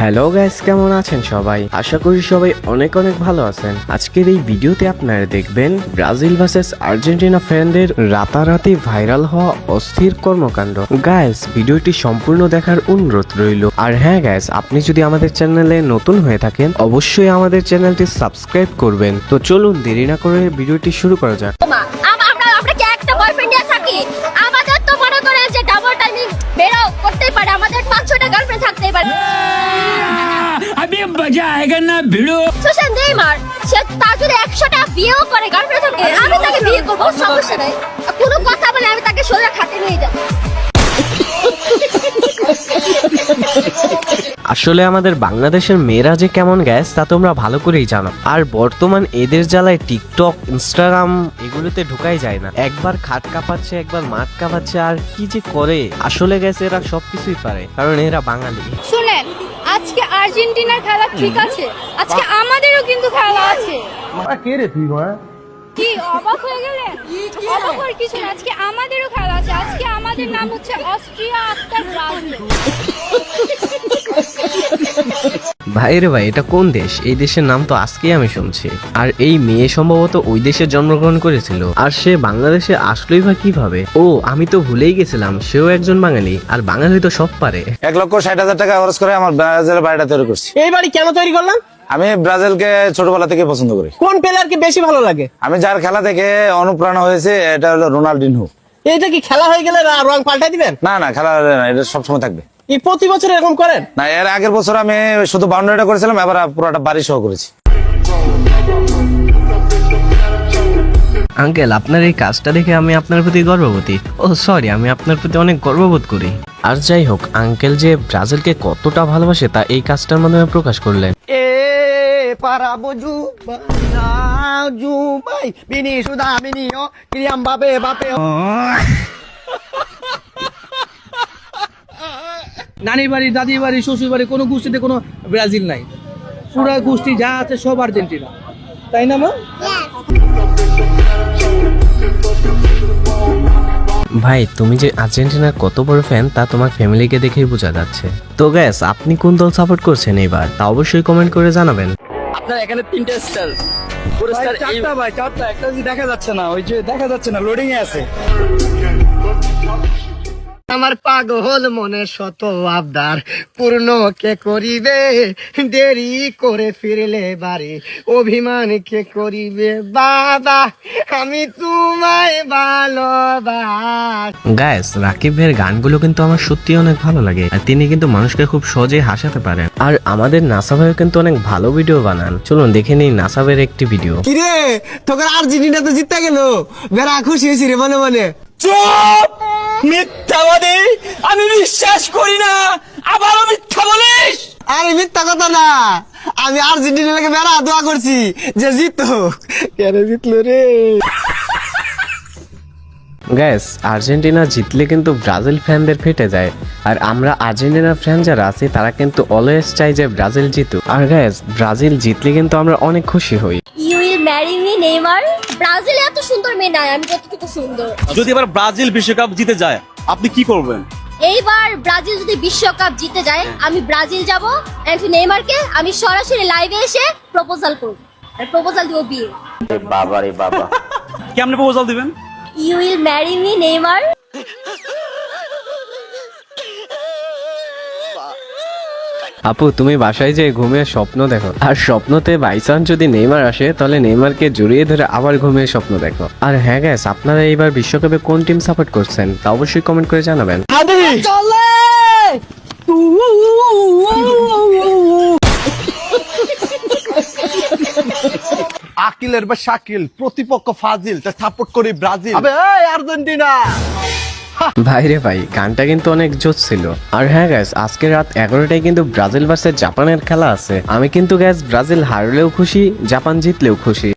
Hello guys, কেমন আছেন সবাই? আশা করি সবাই অনেক ভালো আছেন। আজকের এই ভিডিওতে আপনারা দেখবেন ব্রাজিল ভার্সেস আর্জেন্টিনা ফ্যানদের রাতারাতি ভাইরাল হওয়া অস্থির কর্মকাণ্ড। গাইস, ভিডিওটি সম্পূর্ণ দেখার অনুরোধ রইল। আর হ্যাঁ গাইস, আপনি যদি আমাদের চ্যানেলে নতুন হয়ে থাকেন অবশ্যই আমাদের চ্যানেলটি সাবস্ক্রাইব করবেন। তো চলুন দেরি না করে ভিডিওটি শুরু করা যাক। আমরা কি একটা বয়ফ্রেন্ড নিয়ে থাকি? আমাদের তো মনে করে যে ডাবল টাইমিং বেরো করতেই পারে, আমাদের 5-6টা গার্লফ্রেন্ড থাকতেই পারে। अभी मजा आएगा ना भिड़ो। সুশান্ত নেইমার সে তার যদি 100টা বিয়েও করে গার্লফ্রেন্ড থাকে, আমি তাকে বিয়ে করবো, সমস্যা নাই। কোনো কথা বলে আমি তাকে সোজা খাতে নিয়ে যাব। আসলে আমাদের বাংলাদেশের মেয়েরা যে কেমন গ্যাস তা তোমরা ভালো করেই জানো। আর বর্তমান এদের জ্বালায় টিকটক, ইনস্টাগ্রাম এগুলোতে ঢুকাই যায় না। একবার খাট কাঁপাচ্ছে, একবার মাঠ কাঁপাচ্ছে, আর কি যে করে। আসলে গ্যাস এরা সবকিছুই পারে, কারণ এরা বাঙালি। শুনেন, আজকে আর্জেন্টিনার খেলা ঠিক আছে, আজকে আমাদেরও কিন্তু খেলা আছে। কে রে তুই মা? কি অবাক হয়ে গেলেন? অবাক হওয়ার কিছু না, আজকে আমাদেরও খেলা আছে। আজকে আমাদের নাম হচ্ছে অস্ট্রিয়া আফটার ব্রাজিল। ভাই রে ভাই, এটা কোন দেশ? এই দেশের নাম তো আজকেই আমি শুনছি। আর এই মেয়ে সম্ভবত ওই দেশে জন্মগ্রহণ করেছিল, আর সে বাংলাদেশে আসলোই বা কিভাবে? ও, আমি তো ভুলেই গেছিলাম, সেও একজন বাঙালি। আর বাঙালি তো সব পারে। 1,60,000 টাকা খরচ করে আমার ব্রাজিলের বাড়িটা তৈরি করছি। এই বাড়ি কেন তৈরি করলাম? আমি ব্রাজিলকে ছোটবেলা থেকে পছন্দ করি। কোন প্লেয়ারকে বেশি ভালো লাগে? আমি যার খেলা দেখে অনুপ্রাণিত হয়েছে এটা হলো রোনাল্ডিনহো। এইটা কি খেলা হয়ে গেলে রং পাল্টাই দিবেন? না না, খেলা না, এটা সবসময় থাকবে। এই প্রতি বছর এরকম করেন? না, এর আগের বছর আমি শুধু বাউন্ডারিটা করেছিলাম, এবার পুরোটা বাড়ি সহ করেছি। আঙ্কেল, আপনার এই কাজটা দেখে আমি আপনার প্রতি গর্ববোধী। ও সরি, আমি আপনার প্রতি অনেক গর্ববোধ করি। আর যাই হোক, আঙ্কেল যে ব্রাজিলকে কতটা ভালোবাসে তা এই কাজটার মাধ্যমে প্রকাশ করলেন। Para boju ju bai bini sudah bini yo Kylian Mbappe নানির বাড়ি, দাদির বাড়ি, শ্বশুর বাড়ি কোনো গোষ্ঠীতে কোনো ব্রাজিল নাই। পুরো গোষ্ঠী যা আছে সব আর্জেন্টিনা, তাই না মা? ভাই, তুমি যে আর্জেন্টিনার কত বড় ফ্যান তা তোমার ফ্যামিলিকে দেখেই বোঝা যাচ্ছে। তো গ্যাস, আপনি কোন দল সাপোর্ট করছেন এবার তা অবশ্যই কমেন্ট করে জানাবেন। আপনার এখানে 3টা স্টার, পুরো স্টার। চারটা ভাই, চারটা। একটা যে দেখা যাচ্ছে না, ওই যে দেখা যাচ্ছে না, লোডিং এ আছে। আমার পাগল মনে শত আবদার পূর্ণ কে করিবে, দেরি করে ফিরলে বাড়ি অভিমান কে করিবে, বাবা আমি তোমায় ভালোবাস। গাইস, রাকিব ভাইয়ের গানগুলো কিন্তু আমার সত্যি অনেক ভালো লাগে, আর তিনি কিন্তু মানুষকে খুব সহজেই হাসাতে পারেন। আর আমাদের নাসা ভাইও কিন্তু অনেক ভালো ভিডিও বানান। চলুন দেখে নিই নাসা ভাইয়ের একটি ভিডিও। কিরে, তোকে আর্জেন্টিনা তো জিতে গেল, বেড়া খুশি হয়েছি রে মনে মনে। চুপ, মিথ্যাবাদী! আমি বিশ্বাস করি না, আবারও মিথ্যা বলিস। আরে মিথ্যা কথা না, আমি আর্জেন্টিনাকে বেড়া দোয়া করছি যে জিতো। কেন জিতলো রে? গ্যাস, আর্জেন্টিনা জিতলে কিন্তু ব্রাজিল ফ্যানদের ফেটে যায়। আর আমরা আর্জেন্টিনার ফ্যান যারা আছি তারা কিন্তু অলওয়েজ চাই যে ব্রাজিল জিতুক। আর গ্যাস, ব্রাজিল জিতলে কিন্তু আমরা অনেক খুশি হই। You will marry me Neymar? ব্রাজিলে এত সুন্দর মেয়ে নাই আমি যতটুকু সুন্দর। যদি এবার ব্রাজিল বিশ্বকাপ জিতে যায় আপনি কি করবেন? এইবার ব্রাজিল যদি বিশ্বকাপ জিতে যায়, আমি ব্রাজিল যাব এন্ড নেইমারকে আমি সরাসরি লাইভে এসে প্রপোজাল করব। আর প্রপোজাল দিব বিয়ে। বাবা রে বাবা, কেমনে প্রপোজাল দিবেন? You will marry me Neymar? আপু, তুমি বাসায় যে ঘুমিয়ে স্বপ্ন দেখো, আর স্বপ্নতে বাইচান্স যদি নেইমার আসে তাহলে নেইমারকে জড়িয়ে ধরে আবার ঘুমিয়ে স্বপ্ন দেখো। আর হ্যাঁ গ্যাস, আপনারা এইবার বিশ্বকাপে কোন টিম সাপোর্ট করছেন তা অবশ্যই কমেন্ট করে জানাবেন। চলে আকিলের বা শাকিল, প্রতিপক্ষ ফাজিল, তা সাপোর্ট করি ব্রাজিল। আবে এই আর্জেন্টিনা। ভাইরে ভাই, গানটা কিন্তু অনেক জোশ ছিল। আর হ্যাঁ গ্যাস, আজকে রাত 11টায় কিন্তু ব্রাজিল ভার্সেস জাপানের খেলা আছে। আমি কিন্তু গ্যাস ব্রাজিল হারলেও খুশি, জাপান জিতলেও খুশি।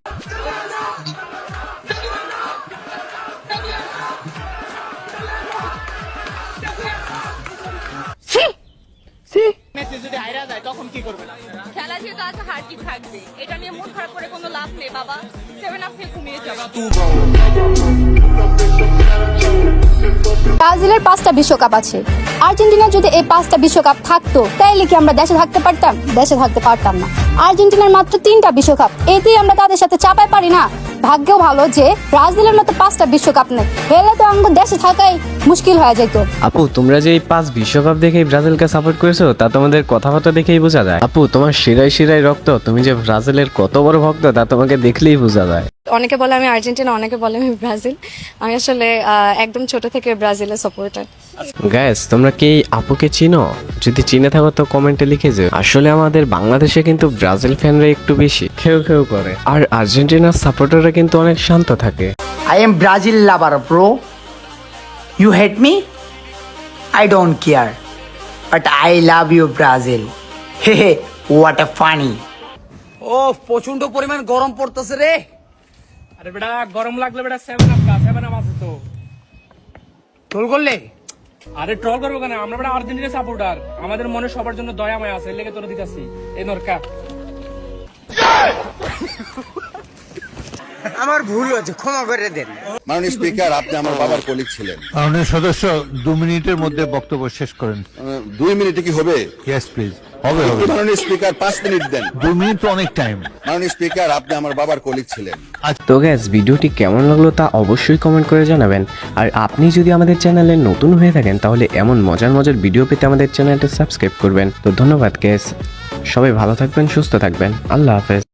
খেলা যেহেতু আছে, হার জিত থাকবে, এটা নিয়ে মন খারাপ করে কোনো লাভ নেই বাবা। 7 আপ খেয়ে ঘুমিয়ে যাও। ব্রাজিলের 5টা বিশ্বকাপ আছে। আর্জেন্টিনা যদি এই 5টা বিশ্বকাপ থাকতো তাইলে কি আমরা দেশে থাকতে পারতাম? দেশে থাকতে পারতাম না। আর্জেন্টিনার মাত্র 3টা বিশ্বকাপ, এতেই আমরা তাদের সাথে চাপায় পারি না। ভাগ্যও ভালো যে ব্রাজিলের মতো 5টা বিশ্বকাপ নেই, হেলে তো আমাদের দেশে থাকাই মুশকিল হয়ে যেত। আপু তোমরা যে এই 5 বিশ্বকাপ দেখেই ব্রাজিলকে সাপোর্ট করেছো তা তোমাদের কথাবার্তা দেখেই বোঝা যায়। আপু তোমার শিরায় শিরায় রক্ত, তুমি যে ব্রাজিলের কত বড় ভক্ত তা তোমাকে দেখলেই বোঝা যায়। অনেকে বলে আমি আর্জেন্টিনা, অনেকে বলে আমি ব্রাজিল। আমি আসলে একদম ছোট থেকে ব্রাজিলের সাপোর্টার। গাইস তোমরা কি এই আপুকে চিনো? যদি চিনে থাকো তো কমেন্টে লিখে যাও। আসলে আমাদের বাংলাদেশে কিন্তু ব্রাজিল ফ্যানরা একটু বেশি খেউ খেউ করে, আর আর্জেন্টিনার সাপোর্টাররা কিন্তু অনেক শান্ত থাকে। I am Brazil lover, bro. You hate me? I don't care. But I love you, Brazil. Hehe, what a funny. ও প্রচন্ড পরিমাণ গরম পড়তেছে রে। আরে বেটা গরম লাগলে বেটা 7 আপ কা 7 আপ আছে তো। টোল করলে? আরে ট্রল করবো কেন, আমরা বেটা আর্জেন্টিনা সাপোর্টার, আমাদের মনে সবার জন্য দয়া মায়া আছে, এর লেগে তোরা দিতাছি এই নরকা। আমার ভুল হয়েছে, ক্ষমা করে দেন। মাননীয় স্পিকার, আপনি আমার বাবার কলিগ ছিলেন। মাননীয় সদস্য 2 মিনিটের মধ্যে বক্তব্য শেষ করেন। 2 মিনিটে কি হবে? Yes please. হবে হবে। মাননীয় স্পিকার 5 মিনিট দেন। 2 মিনিট তো অনেক টাইম। মাননীয় স্পিকার, আপনি আমার বাবার কলিগ ছিলেন। তো গ্যাস ভিডিওটি কেমন লাগলো তা অবশ্যই কমেন্ট করে জানাবেন। আর আপনি যদি আমাদের চ্যানেলে নতুন হয়ে থাকেন তাহলে এমন মজার মজার ভিডিও পেতে আমাদের চ্যানেলটা সাবস্ক্রাইব করবেন। তো ধন্যবাদ গ্যাস, সবাই ভালো থাকবেন, সুস্থ থাকবেন, আল্লাহ হাফেজ।